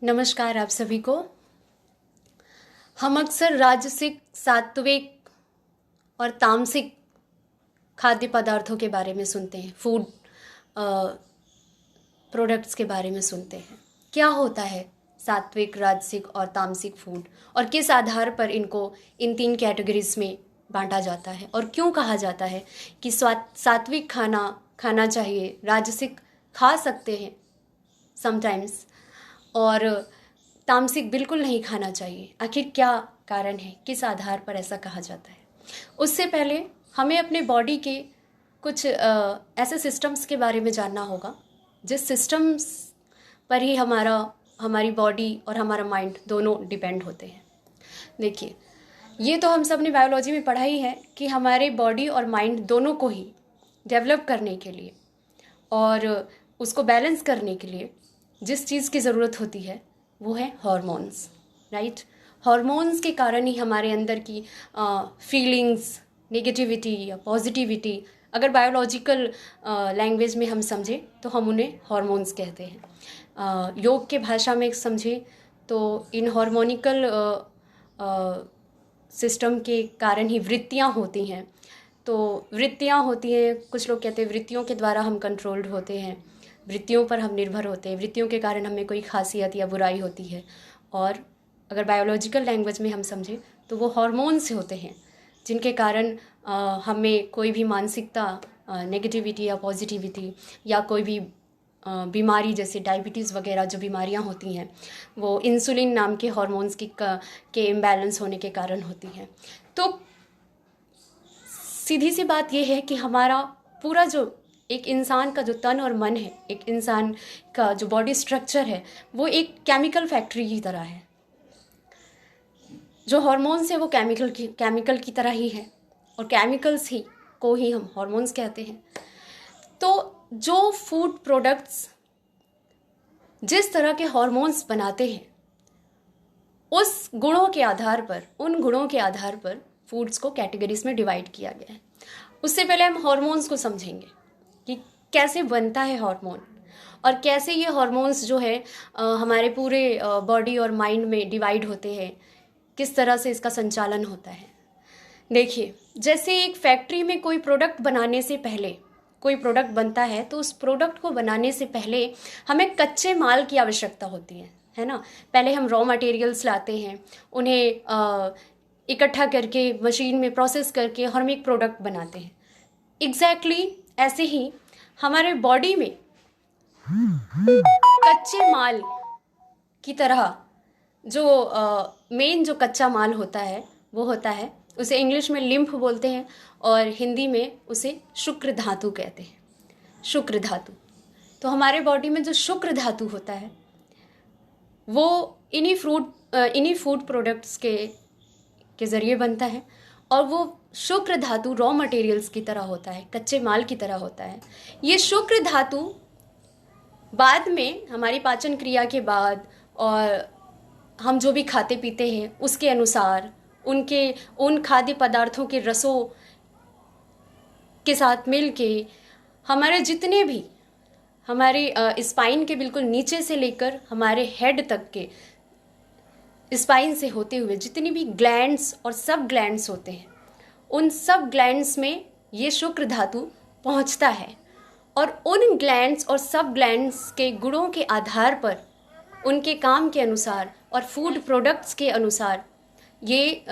नमस्कार आप सभी को। हम अक्सर राजसिक, सात्विक और तामसिक खाद्य पदार्थों के बारे में सुनते हैं, फूड प्रोडक्ट्स के बारे में सुनते हैं। क्या होता है सात्विक, राजसिक और तामसिक फूड, और किस आधार पर इनको इन तीन कैटेगरीज में बांटा जाता है, और क्यों कहा जाता है कि सात्विक खाना खाना चाहिए, राजसिक खा सकते हैं समटाइम्स, और तामसिक बिल्कुल नहीं खाना चाहिए। आखिर क्या कारण है, किस आधार पर ऐसा कहा जाता है? उससे पहले हमें अपने बॉडी के कुछ ऐसे सिस्टम्स के बारे में जानना होगा जिस सिस्टम्स पर ही हमारी बॉडी और हमारा माइंड दोनों डिपेंड होते हैं। देखिए, ये तो हम सब ने बायोलॉजी में पढ़ा ही है कि हमारे बॉडी और माइंड दोनों को ही डेवलप करने के लिए और उसको बैलेंस करने के लिए जिस चीज़ की ज़रूरत होती है वो है हार्मोन्स, राइट। हार्मोन्स के कारण ही हमारे अंदर की फीलिंग्स, नेगेटिविटी या पॉजिटिविटी, अगर बायोलॉजिकल लैंग्वेज में हम समझें तो हम उन्हें हार्मोन्स कहते हैं। योग के भाषा में समझें तो इन हार्मोनिकल सिस्टम के कारण ही वृत्तियाँ होती हैं। तो वृत्तियाँ होती हैं, कुछ लोग कहते हैं वृत्तियों के द्वारा हम कंट्रोल्ड होते हैं, वृत्तियों पर हम निर्भर होते हैं, वृत्तियों के कारण हमें कोई खासियत या बुराई होती है। और अगर बायोलॉजिकल लैंग्वेज में हम समझें तो वो हार्मोन्स से होते हैं जिनके कारण हमें कोई भी मानसिकता, नेगेटिविटी या पॉजिटिविटी या कोई भी बीमारी जैसे डायबिटीज़ वगैरह जो बीमारियां होती हैं वो इंसुलिन नाम के हार्मोन्स के इम्बैलेंस होने के कारण होती हैं। तो सीधी सी बात ये है कि हमारा पूरा जो एक इंसान का जो तन और मन है, एक इंसान का जो बॉडी स्ट्रक्चर है, वो एक केमिकल फैक्ट्री की तरह है। जो हार्मोन्स है वो केमिकल की तरह ही है, और केमिकल्स ही को ही हम हार्मोन्स कहते हैं। तो जो फूड प्रोडक्ट्स जिस तरह के हार्मोन्स बनाते हैं उस गुणों के आधार पर, उन गुणों के आधार पर फूड्स को कैटेगरीज में डिवाइड किया गया है। उससे पहले हम हार्मोन्स को समझेंगे कि कैसे बनता है हार्मोन, और कैसे ये हार्मोन्स जो है हमारे पूरे बॉडी और माइंड में डिवाइड होते हैं, किस तरह से इसका संचालन होता है। देखिए, जैसे एक फैक्ट्री में कोई प्रोडक्ट बनाने से पहले, कोई प्रोडक्ट बनता है तो उस प्रोडक्ट को बनाने से पहले हमें कच्चे माल की आवश्यकता होती है ना। पहले हम रॉ मटेरियल्स लाते हैं, उन्हें इकट्ठा करके मशीन में प्रोसेस करके हम एक प्रोडक्ट बनाते हैं। एग्जैक्टली ऐसे ही हमारे बॉडी में कच्चे माल की तरह जो मेन जो कच्चा माल होता है वो होता है, उसे इंग्लिश में लिम्फ बोलते हैं और हिंदी में उसे शुक्र धातु कहते हैं। शुक्र धातु, तो हमारे बॉडी में जो शुक्र धातु होता है वो इन्हीं फूड प्रोडक्ट्स के ज़रिए बनता है, और वो शुक्र धातु रॉ मटेरियल्स की तरह होता है, कच्चे माल की तरह होता है। ये शुक्र धातु बाद में हमारी पाचन क्रिया के बाद और हम जो भी खाते पीते हैं उसके अनुसार, उन खाद्य पदार्थों के रसों के साथ मिल के हमारे जितने भी, हमारे स्पाइन के बिल्कुल नीचे से लेकर हमारे हेड तक के स्पाइन से होते हुए जितनी भी ग्लैंड्स और सब ग्लैंड्स होते हैं, उन सब ग्लैंड्स में ये शुक्र धातु पहुंचता है। और उन ग्लैंड्स और सब ग्लैंड्स के गुणों के आधार पर, उनके काम के अनुसार और फूड प्रोडक्ट्स के अनुसार ये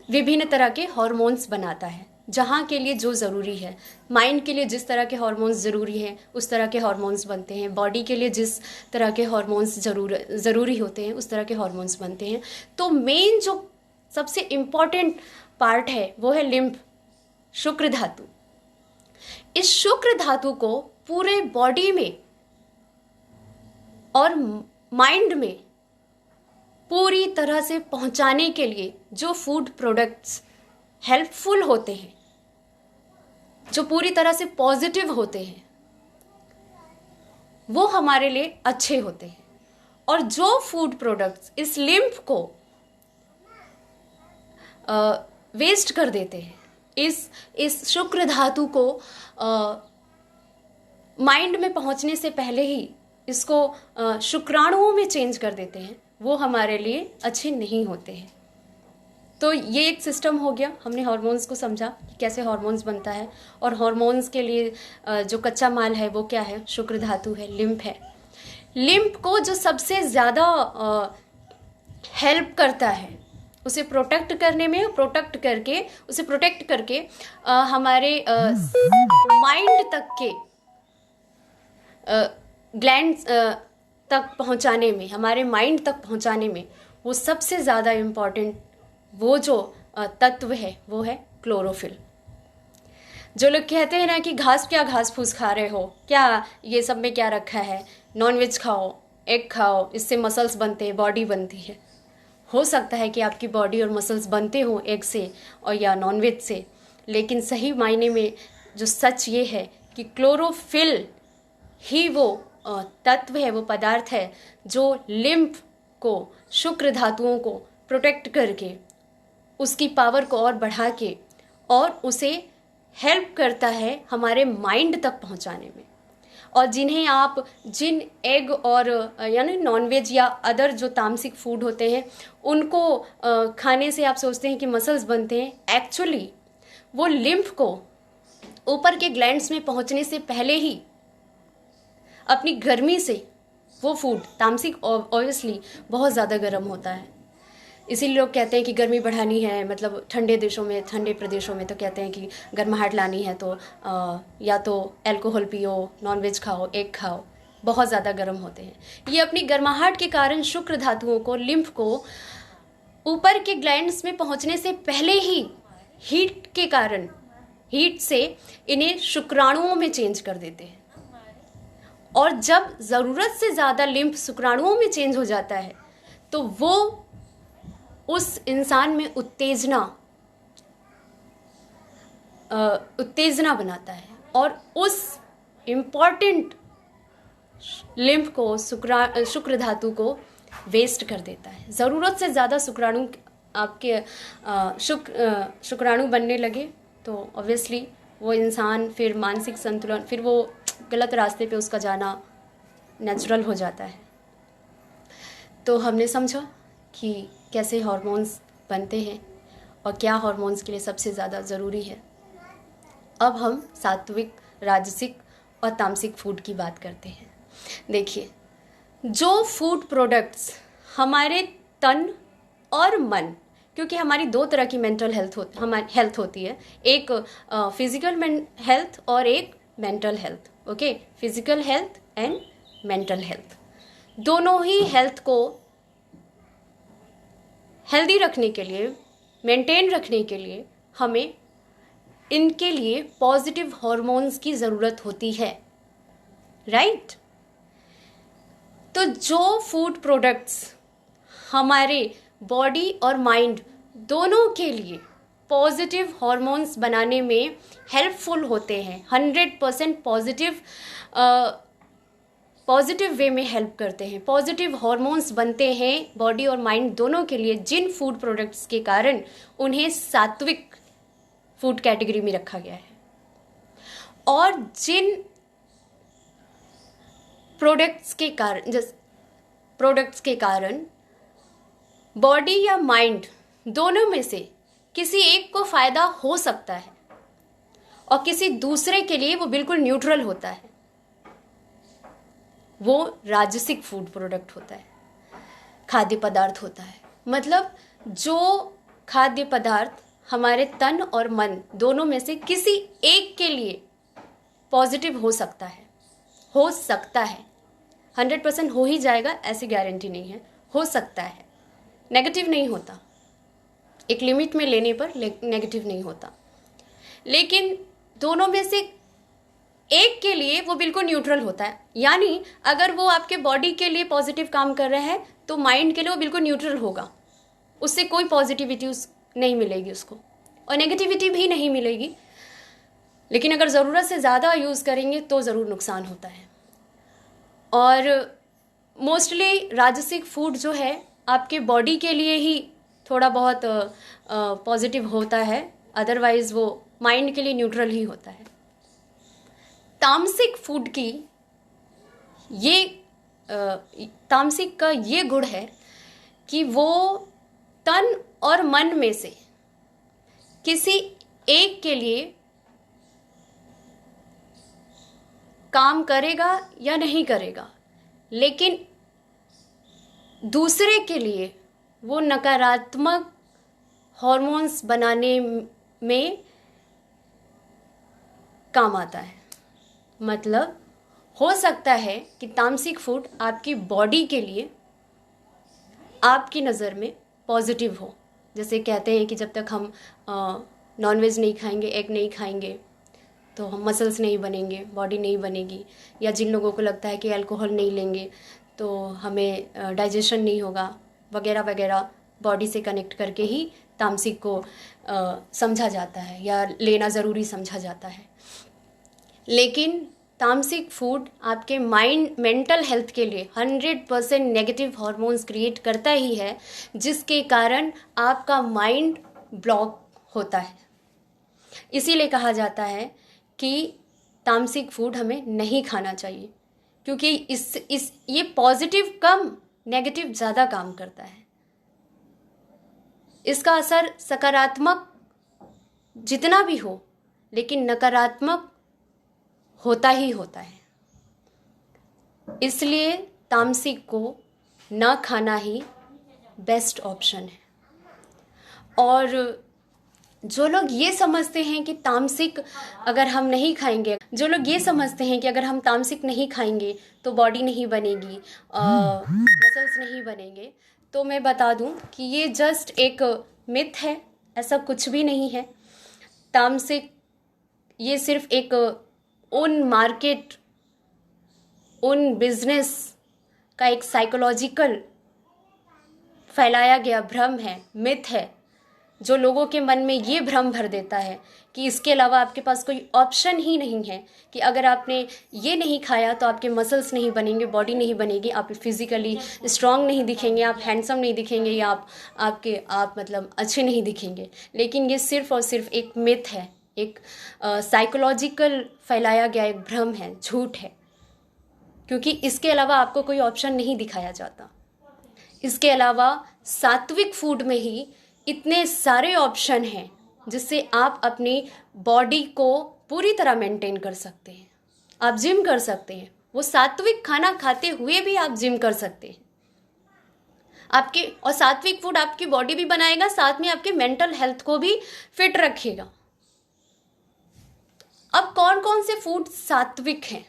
विभिन्न तरह के हार्मोन्स बनाता है, जहाँ के लिए जो ज़रूरी है। माइंड के लिए जिस तरह के हार्मोन्स ज़रूरी हैं उस तरह के हार्मोन्स बनते हैं, बॉडी के लिए जिस तरह के हार्मोन्स ज़रूरी होते हैं उस तरह के हार्मोन्स बनते हैं। तो मेन जो सबसे इम्पॉर्टेंट पार्ट है वो है लिम्फ, शुक्र धातु। इस शुक्र धातु को पूरे बॉडी में और माइंड में पूरी तरह से पहुंचाने के लिए जो फूड प्रोडक्ट्स हेल्पफुल होते हैं, जो पूरी तरह से पॉजिटिव होते हैं, वो हमारे लिए अच्छे होते हैं। और जो फूड प्रोडक्ट्स इस लिम्फ को वेस्ट कर देते हैं, इस शुक्र धातु को माइंड में पहुंचने से पहले ही इसको शुक्राणुओं में चेंज कर देते हैं, वो हमारे लिए अच्छे नहीं होते हैं। तो ये एक सिस्टम हो गया, हमने हार्मोन्स को समझा कि कैसे हार्मोन्स बनता है। और हार्मोन्स के लिए जो कच्चा माल है वो क्या है, शुक्र धातु है, लिम्फ है। लिम्फ को जो सबसे ज़्यादा हेल्प करता है उसे प्रोटेक्ट करने में, उसे प्रोटेक्ट करके हमारे माइंड तक के ग्लैंड्स तक पहुंचाने में, हमारे माइंड तक पहुंचाने में वो सबसे ज़्यादा इम्पॉर्टेंट वो जो तत्व है वो है क्लोरोफिल। जो लोग कहते हैं ना कि घास फूस खा रहे हो, क्या ये सब में क्या रखा है, नॉनवेज खाओ, एग खाओ, इससे मसल्स बनते हैं, बॉडी बनती है। हो सकता है कि आपकी बॉडी और मसल्स बनते हो एग से और या नॉनवेज से, लेकिन सही मायने में जो सच ये है कि क्लोरोफिल ही वो तत्व है, वो पदार्थ है जो लिम्फ को, शुक्र धातुओं को प्रोटेक्ट करके उसकी पावर को और बढ़ा के और उसे हेल्प करता है हमारे माइंड तक पहुंचाने में। और जिन एग और यानी नॉनवेज या अदर जो तामसिक फूड होते हैं उनको खाने से आप सोचते हैं कि मसल्स बनते हैं, एक्चुअली वो लिम्फ को ऊपर के ग्लैंड्स में पहुंचने से पहले ही अपनी गर्मी से वो फूड, तामसिक ऑब्वियसली बहुत ज़्यादा गर्म होता है, इसीलिए लोग कहते हैं कि गर्मी बढ़ानी है, मतलब ठंडे देशों में, ठंडे प्रदेशों में तो कहते हैं कि गर्माहट लानी है तो या तो अल्कोहल पियो, नॉनवेज खाओ, एग खाओ, बहुत ज़्यादा गर्म होते हैं। ये अपनी गर्माहट के कारण शुक्र धातुओं को, लिम्फ को ऊपर के ग्लैंड्स में पहुंचने से पहले ही हीट के कारण, हीट से इन्हें शुक्राणुओं में चेंज कर देते हैं। और जब ज़रूरत से ज़्यादा लिम्फ शुक्राणुओं में चेंज हो जाता है तो वो उस इंसान में उत्तेजना बनाता है और उस इम्पॉर्टेंट लिम्फ को, शुक्र धातु को वेस्ट कर देता है। ज़रूरत से ज़्यादा शुक्राणु आपके शुक्राणु बनने लगे तो ऑब्वियसली वो इंसान फिर मानसिक संतुलन, फिर वो गलत रास्ते पे उसका जाना नेचुरल हो जाता है। तो हमने समझा कि कैसे हार्मोन्स बनते हैं और क्या हार्मोन्स के लिए सबसे ज़्यादा ज़रूरी है। अब हम सात्विक, राजसिक और तामसिक फूड की बात करते हैं। देखिए, जो फूड प्रोडक्ट्स हमारे तन और मन, क्योंकि हमारी दो तरह की मेंटल हेल्थ होती है, एक फिजिकल हेल्थ और एक mental health. Okay, physical health and mental health, दोनों ही हेल्थ को हेल्दी रखने के लिए, मेंटेन रखने के लिए हमें इनके लिए पॉजिटिव हार्मोन्स की ज़रूरत होती है, राइट? तो जो फूड प्रोडक्ट्स हमारे बॉडी और माइंड दोनों के लिए पॉजिटिव हार्मोन्स बनाने में हेल्पफुल होते हैं, 100% पॉजिटिव वे में हेल्प करते हैं, पॉजिटिव हार्मोन्स बनते हैं बॉडी और माइंड दोनों के लिए, जिन फूड प्रोडक्ट्स के कारण उन्हें सात्विक फूड कैटेगरी में रखा गया है। और जिन प्रोडक्ट्स के कारण बॉडी या माइंड दोनों में से किसी एक को फायदा हो सकता है और किसी दूसरे के लिए वो बिल्कुल न्यूट्रल होता है, वो राजसिक फूड प्रोडक्ट होता है, खाद्य पदार्थ होता है। मतलब जो खाद्य पदार्थ हमारे तन और मन दोनों में से किसी एक के लिए पॉजिटिव हो सकता है 100% हो ही जाएगा ऐसी गारंटी नहीं है, हो सकता है, नेगेटिव नहीं होता, एक लिमिट में लेने पर नेगेटिव नहीं होता। लेकिन दोनों में से एक के लिए वो बिल्कुल न्यूट्रल होता है, यानी अगर वो आपके बॉडी के लिए पॉजिटिव काम कर रहा है तो माइंड के लिए वो बिल्कुल न्यूट्रल होगा, उससे कोई पॉजिटिविटी नहीं मिलेगी उसको और नेगेटिविटी भी नहीं मिलेगी। लेकिन अगर ज़रूरत से ज़्यादा यूज़ करेंगे तो ज़रूर नुकसान होता है। और मोस्टली राजसिक फूड जो है आपके बॉडी के लिए ही थोड़ा बहुत पॉजिटिव होता है, अदरवाइज़ वो माइंड के लिए न्यूट्रल ही होता है। तामसिक फूड की ये तामसिक का ये गुण है कि वो तन और मन में से किसी एक के लिए काम करेगा या नहीं करेगा, लेकिन दूसरे के लिए वो नकारात्मक हॉर्मोन्स बनाने में काम आता है। मतलब हो सकता है कि तामसिक फूड आपकी बॉडी के लिए आपकी नज़र में पॉजिटिव हो। जैसे कहते हैं कि जब तक हम नॉनवेज नहीं खाएंगे, एग नहीं खाएंगे, तो हम मसल्स नहीं बनेंगे, बॉडी नहीं बनेगी। या जिन लोगों को लगता है कि अल्कोहल नहीं लेंगे तो हमें डाइजेशन नहीं होगा, वगैरह वगैरह, बॉडी से कनेक्ट करके ही तामसिक को समझा जाता है या लेना ज़रूरी समझा जाता है। लेकिन तामसिक फूड आपके मेंटल हेल्थ के लिए 100% नेगेटिव हॉर्मोन्स क्रिएट करता ही है, जिसके कारण आपका माइंड ब्लॉक होता है। इसीलिए कहा जाता है कि तामसिक फूड हमें नहीं खाना चाहिए, क्योंकि ये पॉजिटिव कम नेगेटिव ज़्यादा काम करता है। इसका असर सकारात्मक जितना भी हो, लेकिन नकारात्मक होता ही होता है। इसलिए तामसिक को ना खाना ही बेस्ट ऑप्शन है। और जो लोग ये समझते हैं कि तामसिक अगर हम नहीं खाएंगे, जो लोग ये समझते हैं कि अगर हम तामसिक नहीं खाएंगे तो बॉडी नहीं बनेगी, मसल्स नहीं बनेंगे, तो मैं बता दूं कि ये जस्ट एक मिथ है, ऐसा कुछ भी नहीं है। तामसिक ये सिर्फ एक उन मार्केट, उन बिजनेस का एक साइकोलॉजिकल फैलाया गया भ्रम है, मिथ है, जो लोगों के मन में ये भ्रम भर देता है कि इसके अलावा आपके पास कोई ऑप्शन ही नहीं है, कि अगर आपने ये नहीं खाया तो आपके मसल्स नहीं बनेंगे, बॉडी नहीं बनेगी, आप फिजिकली स्ट्रांग नहीं दिखेंगे, आप हैंडसम नहीं दिखेंगे, या आप मतलब अच्छे नहीं दिखेंगे। लेकिन ये सिर्फ और सिर्फ एक मिथ है, एक साइकोलॉजिकल फैलाया गया एक भ्रम है, झूठ है, क्योंकि इसके अलावा आपको कोई ऑप्शन नहीं दिखाया जाता। इसके अलावा सात्विक फूड में ही इतने सारे ऑप्शन हैं जिससे आप अपनी बॉडी को पूरी तरह मेंटेन कर सकते हैं। आप जिम कर सकते हैं, वो सात्विक खाना खाते हुए भी आप जिम कर सकते हैं। और सात्विक फूड आपकी बॉडी भी बनाएगा, साथ में आपके मेंटल हेल्थ को भी फिट रखेगा। अब कौन कौन से फूड सात्विक हैं?